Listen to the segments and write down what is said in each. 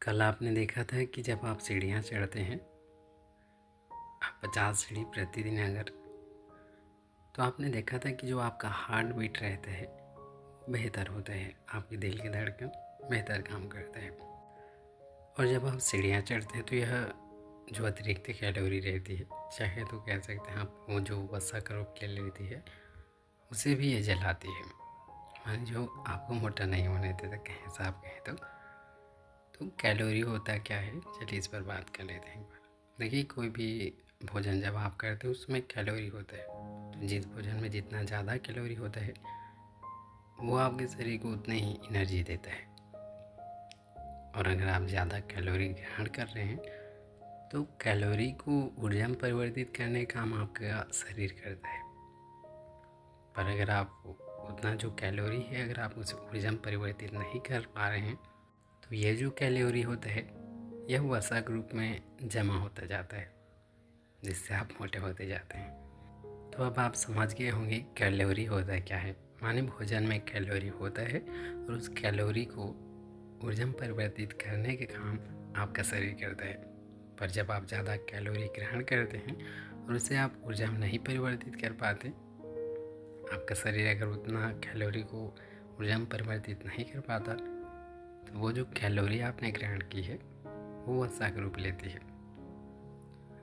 कल आपने देखा था कि जब आप सीढ़ियाँ चढ़ते हैं, आप 50 सीढ़ी प्रतिदिन अगर, तो आपने देखा था कि जो आपका हार्ट बीट रहता है बेहतर होता है, आपके दिल की धड़कन बेहतर काम करता है। और जब आप सीढ़ियाँ चढ़ते हैं तो यह जो अतिरिक्त कैलोरी रहती है, चाहे तो कह सकते हैं आप वो जो वसा का रूप ले लेती है, उसे भी ये जलाती है। माने जो आपको मोटा नहीं होने देता, कहें साफ कहें तो कैलोरी होता क्या है, चलिए इस पर बात कर लेते हैं एक बार। देखिए, कोई भी भोजन जब आप करते हो उसमें कैलोरी होता है, तो जिस भोजन में जितना ज़्यादा कैलोरी होता है वो आपके शरीर को उतनी ही एनर्जी देता है। और अगर आप ज़्यादा कैलोरी ग्रहण कर रहे हैं तो कैलोरी को ऊर्जा में परिवर्तित करने का काम आपका शरीर करता है। पर अगर आप उतना जो कैलोरी है, अगर आप उसे ऊर्जा में परिवर्तित नहीं कर पा रहे हैं तो ये जो कैलोरी होता है यह वसा के रूप में जमा होता जाता है, जिससे आप मोटे होते जाते हैं। तो अब आप समझ गए होंगे कैलोरी होता क्या है। माने भोजन में कैलोरी होता है और उस कैलोरी को ऊर्जा में परिवर्तित करने के काम आपका शरीर करता है। पर जब आप ज़्यादा कैलोरी ग्रहण करते हैं और उसे आप ऊर्जा में नहीं परिवर्तित कर पाते, आपका शरीर अगर उतना कैलोरी को ऊर्जा में परिवर्तित नहीं कर पाता, तो वो जो कैलोरी आपने ग्रहण की है वो वसा का रूप लेती है,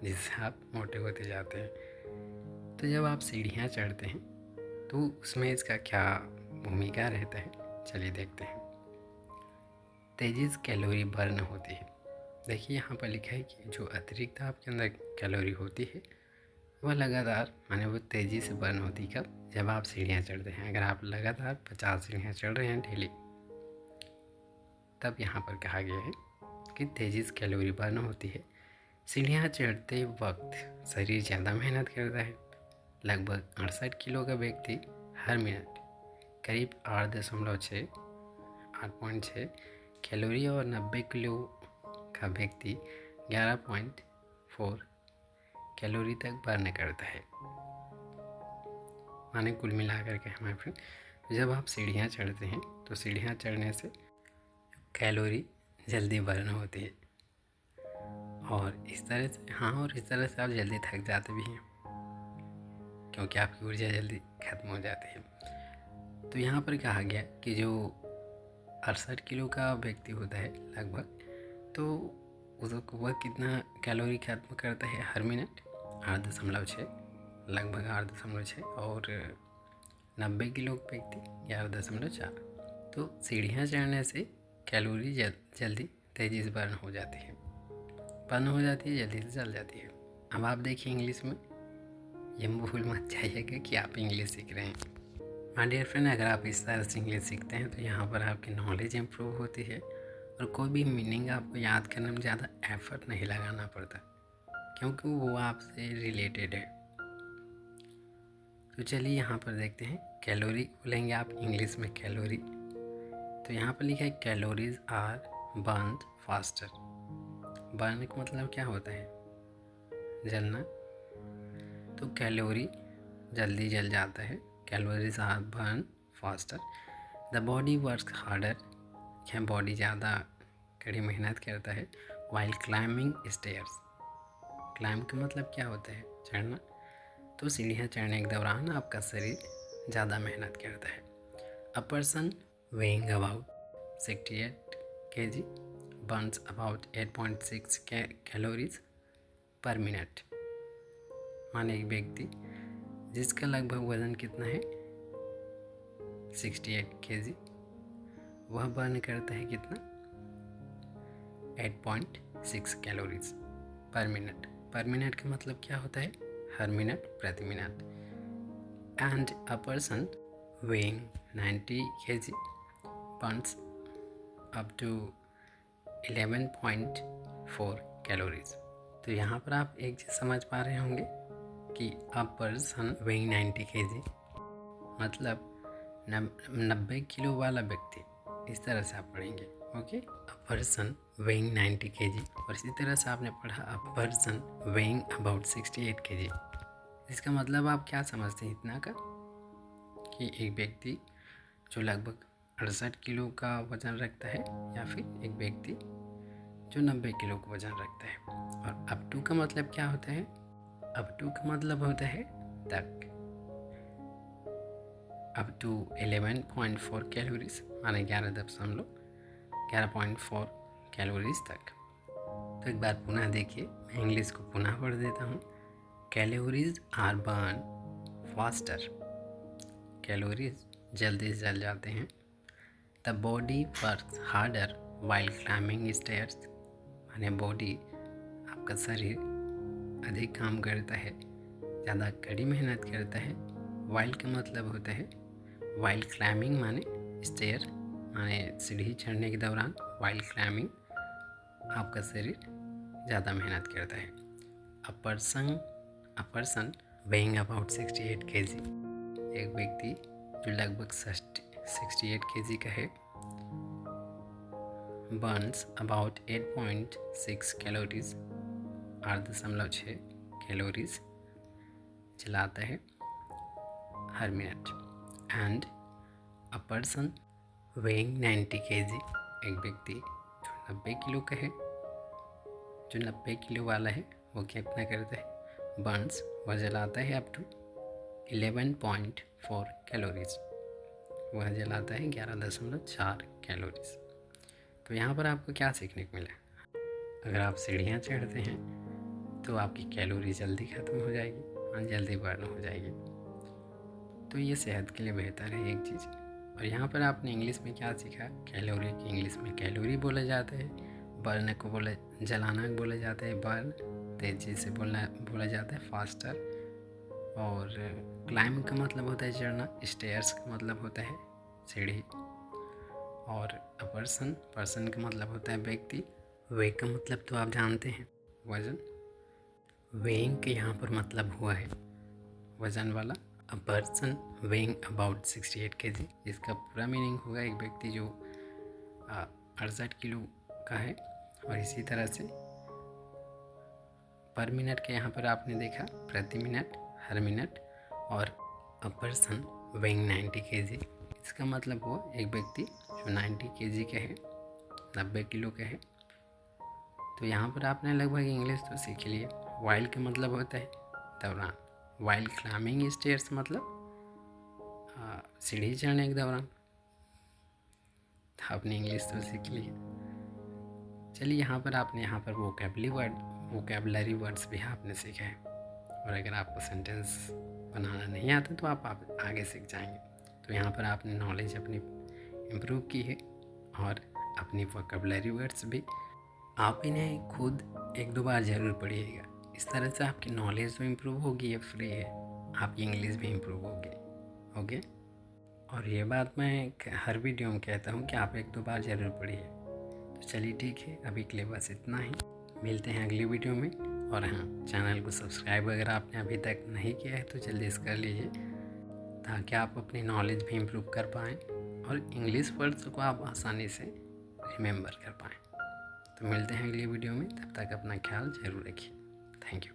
जिससे आप मोटे होते जाते हैं। तो जब आप सीढ़ियाँ चढ़ते हैं तो उसमें इसका क्या भूमिका रहता है, चलिए देखते हैं। तेजी से कैलोरी बर्न होती है। देखिए यहाँ पर लिखा है कि जो अतिरिक्त आपके अंदर कैलोरी होती है वह लगातार, माने वो तेज़ी से बर्न होती है। कब? जब आप सीढ़ियाँ चढ़ते हैं। अगर आप लगातार 50 सीढ़ियाँ चढ़ रहे हैं डेली, तब यहाँ पर कहा गया है कि तेज़ी से कैलोरी बर्न होती है। सीढ़ियाँ चढ़ते वक्त शरीर ज़्यादा मेहनत करता है। लगभग 68 किलो का व्यक्ति हर मिनट करीब 8.6 कैलोरी और 90 किलो का व्यक्ति 11.4 कैलोरी तक बर्न करता है। माने कुल मिलाकर के हमारे फ्रेंड, जब आप सीढ़ियाँ चढ़ते हैं तो सीढ़ियाँ चढ़ने से कैलोरी जल्दी बर्न होती है और इस तरह से आप जल्दी थक जाते भी हैं, क्योंकि आपकी ऊर्जा जल्दी खत्म हो जाती है। तो यहाँ पर कहा गया कि जो 68 किलो का व्यक्ति होता है लगभग, तो उसको वह कितना कैलोरी खत्म करता है हर मिनट? 8.6, लगभग 8.6, और 90 किलो का व्यक्ति 11.4। तो सीढ़ियाँ चढ़ने से कैलोरी जल्दी तेज़ी से बर्न हो जाती है, जल्दी से जल जाती है। अब आप देखिए इंग्लिश में, ये भूल मत जाइएगा कि आप इंग्लिश सीख रहे हैं। माय डियर फ्रेंड, अगर आप इस तरह से इंग्लिश सीखते हैं तो यहाँ पर आपकी नॉलेज इम्प्रूव होती है और कोई भी मीनिंग आपको याद करने में ज़्यादा एफर्ट नहीं लगाना पड़ता, क्योंकि वो आपसे रिलेटेड है। तो चलिए यहाँ पर देखते हैं। कैलोरी बोलेंगे आप इंग्लिश में कैलोरी, तो यहाँ पर लिखा है calories are burn faster. Burn का मतलब क्या होता है? जलना। तो कैलोरी जल्दी जल जाता है। Calories are burn faster. The body work harder, क्या बॉडी ज़्यादा कड़ी मेहनत करता है। While climbing stairs. क्लाइंब का मतलब क्या होता है? चढ़ना। तो सीढ़ियाँ चढ़ने के दौरान आपका शरीर ज़्यादा मेहनत करता है। A person weighing about 68 kg burns about 8.6 calories पर मिनट। माने एक व्यक्ति जिसका लगभग वजन कितना है 68 kg, वह बर्न करता है कितना 8.6 कैलोरीज पर मिनट। पर मिनट का मतलब क्या होता है? हर मिनट, प्रति minute. And a person weighing 90 kg burns up to 11.4 calories. तो यहाँ पर आप एक चीज़ समझ पा रहे होंगे कि अ पर्सन weighing 90 kg मतलब 90 किलो वाला व्यक्ति, इस तरह से आप पढ़ेंगे। Okay, a person weighing 90 kg। और इसी तरह से आपने पढ़ा a person weighing about 68 kg। इसका मतलब आप क्या समझते हैं इतना का, कि एक व्यक्ति जो लगभग 68 किलो का वजन रखता है, या फिर एक व्यक्ति जो 90 किलो का वजन रखता है। और अप टू का मतलब क्या होता है? अप टू का मतलब होता है तक। अप टू 11.4 कैलोरीज माने 11.4 कैलोरीज तक। तो एक बार पुनः देखिए, मैं इंग्लिश को पुनः पढ़ देता हूँ। Calories are burn faster, calories जल्दी से जल जाते हैं। The body works harder while climbing stairs, माने बॉडी, आपका शरीर अधिक काम करता है, ज़्यादा कड़ी मेहनत करता है। वाइल का मतलब होता है वाइल क्लाइंबिंग, माने स्टेयर माने सीढ़ी चढ़ने के दौरान। वाइल क्लाइंबिंग आपका शरीर ज़्यादा मेहनत करता है। अ पर्सन वेइंग अबाउट 68 kg, एक व्यक्ति जो लगभग 68 kg का है, बर्न्स अबाउट 8.6 कैलोरीज, 8.6 कैलोरीज जलाता है हर मिनट। And a person weighing 90 kg, एक व्यक्ति जो 90 किलो का है, जो 90 किलो वाला है, वो कितना करता है? बर्न्स, वह जलाता है अप टू 11.4 कैलोरीज, वह जलाता है 11.4 कैलोरीज। तो यहाँ पर आपको क्या सीखने को मिला? अगर आप सीढ़ियाँ चढ़ते हैं तो आपकी कैलोरी जल्दी ख़त्म हो जाएगी और जल्दी बर्न हो जाएगी। तो ये सेहत के लिए बेहतर है एक चीज़। और यहाँ पर आपने इंग्लिश में क्या सीखा? कैलोरी की इंग्लिश में कैलोरी बोला जाता है, बर्न को जलाना बोला जाता है बर्न, तेज़ी से बोला जाता है फास्टर। और क्लाइंब का मतलब होता है चढ़ना, स्टेयर्स का मतलब होता है सीढ़ी। और अ पर्सन का मतलब होता है व्यक्ति। वे का मतलब तो आप जानते हैं, वज़न। वेइंग के यहाँ पर मतलब हुआ है वज़न वाला। अ पर्सन वेइंग अबाउट 68 kg, इसका पूरा मीनिंग होगा एक व्यक्ति जो 68 किलो का है। और इसी तरह से पर मिनट के यहाँ पर आपने देखा प्रति मिनट, हर मिनट। और अ पर्सन वेइंग 90 kg, इसका मतलब हुआ एक व्यक्ति जो 90 kg का है, 90 किलो का है। तो यहाँ पर आपने लगभग इंग्लिश तो सीख ली है। वाइल का मतलब होता है दौरान, वाइल क्लाइंबिंग स्टेयर्स मतलब सीढ़ी चढ़ने के दौरान। तो आपने इंग्लिश तो सीख ली है। चलिए, यहाँ पर वोकेबलरी वर्ड्स भी आपने सीखे हैं। और अगर आपको सेंटेंस बनाना नहीं आता तो आप आगे सीख जाएंगे। तो यहाँ पर आपने नॉलेज अपनी इम्प्रूव की है और अपनी वोकेबलरी वर्ड्स भी। आप इन्हें खुद 1-2 बार ज़रूर पढ़िएगा। इस तरह से आपकी नॉलेज तो इम्प्रूव होगी, ये फ्री है, आपकी इंग्लिश भी इम्प्रूव होगी। ओके। और ये बात मैं हर वीडियो में कहता हूँ कि आप 1-2 बार ज़रूर पढ़िए। तो चलिए ठीक है, अभी के लिए बस इतना ही। मिलते हैं अगली वीडियो में। और हाँ, चैनल को सब्सक्राइब अगर आपने अभी तक नहीं किया है तो जल्दी से कर लीजिए, ताकि आप अपनी नॉलेज भी इम्प्रूव कर पाएँ और इंग्लिश वर्ड्स को आप आसानी से रिमेंबर कर पाएँ। तो मिलते हैं अगली वीडियो में, तब तक अपना ख्याल ज़रूर रखिए। Thank you.